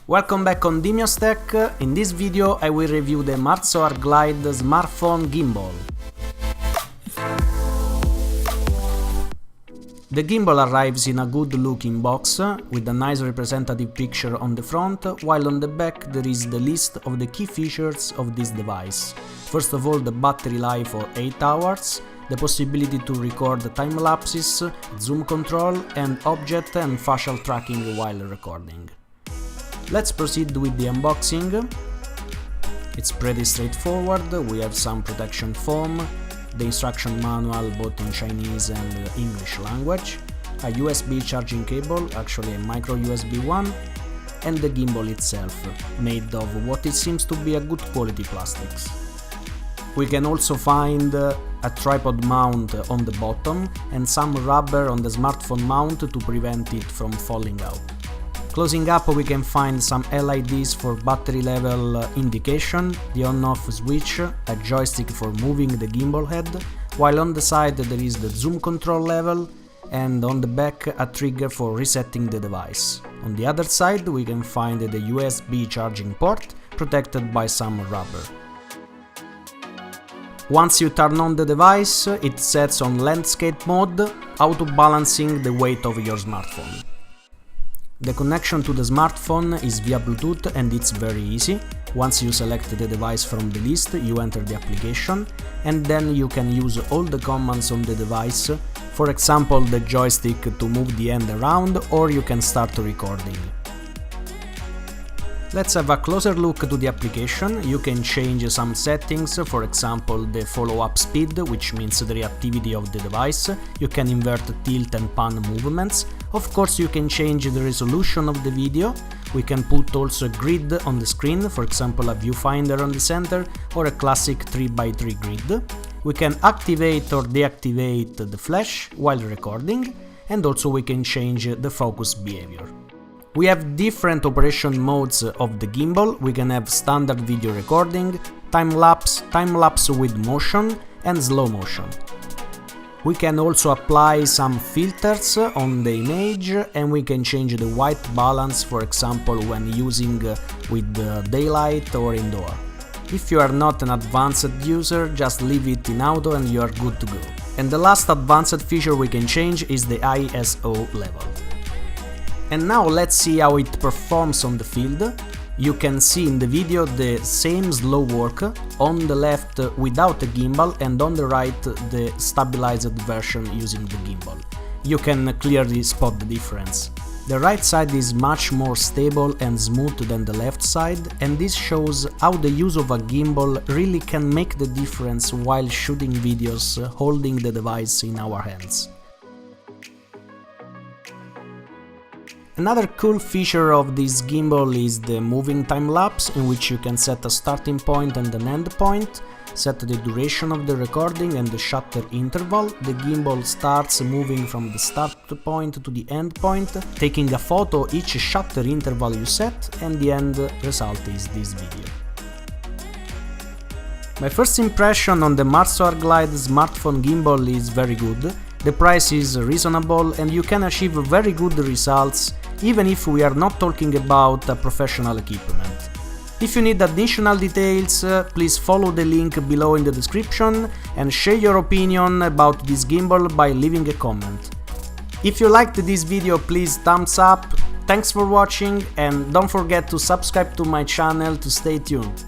Welcome back on DymiosTech. In this video I will review the marSoar Glide smartphone gimbal. The gimbal arrives in a good looking box with a nice representative picture on the front, while on the back there is the list of the key features of this device. First of all, the battery life for 8 hours, the possibility to record time lapses, zoom control and object and facial tracking while recording. Let's proceed with the unboxing. It's pretty straightforward. We have some protection foam, the instruction manual both in Chinese and English language, a USB charging cable, actually a micro USB one, and the gimbal itself, made of what it seems to be a good quality plastics. We can also find a tripod mount on the bottom and some rubber on the smartphone mount to prevent it from falling out. Closing up, we can find some LEDs for battery level indication, the on-off switch, a joystick for moving the gimbal head, while on the side there is the zoom control level, and on the back a trigger for resetting the device. On the other side we can find the USB charging port, protected by some rubber. Once you turn on the device, it sets on landscape mode, auto-balancing the weight of your smartphone. The connection to the smartphone is via Bluetooth and it's very easy. Once you select the device from the list, you enter the application and then you can use all the commands on the device, for example the joystick to move the hand around, or you can start recording. Let's have a closer look to the application. You can change some settings, for example the follow-up speed, which means the reactivity of the device. You can invert tilt and pan movements. Of course you can change the resolution of the video. We can put also a grid on the screen, for example a viewfinder on the center or a classic 3x3 grid. We can activate or deactivate the flash while recording, and also we can change the focus behavior. We have different operation modes of the gimbal. We can have standard video recording, time-lapse with motion and slow motion. We can also apply some filters on the image and we can change the white balance, for example when using with daylight or indoor. If you are not an advanced user, just leave it in auto and you are good to go. And the last advanced feature we can change is the ISO level. And now let's see how it performs on the field. You can see in the video the same slow work, on the left without a gimbal and on the right the stabilized version using the gimbal. You can clearly spot the difference. The right side is much more stable and smooth than the left side, and this shows how the use of a gimbal really can make the difference while shooting videos holding the device in our hands. Another cool feature of this gimbal is the moving time-lapse, in which you can set a starting point and an end point, set the duration of the recording and the shutter interval. The gimbal starts moving from the start point to the end point, taking a photo each shutter interval you set, and the end result is this video. My first impression on the marSoar Glide smartphone gimbal is very good. The price is reasonable and you can achieve very good results even if we are not talking about a professional equipment. If you need additional details, please follow the link below in the description and share your opinion about this gimbal by leaving a comment. If you liked this video, please thumbs up, thanks for watching and don't forget to subscribe to my channel to stay tuned.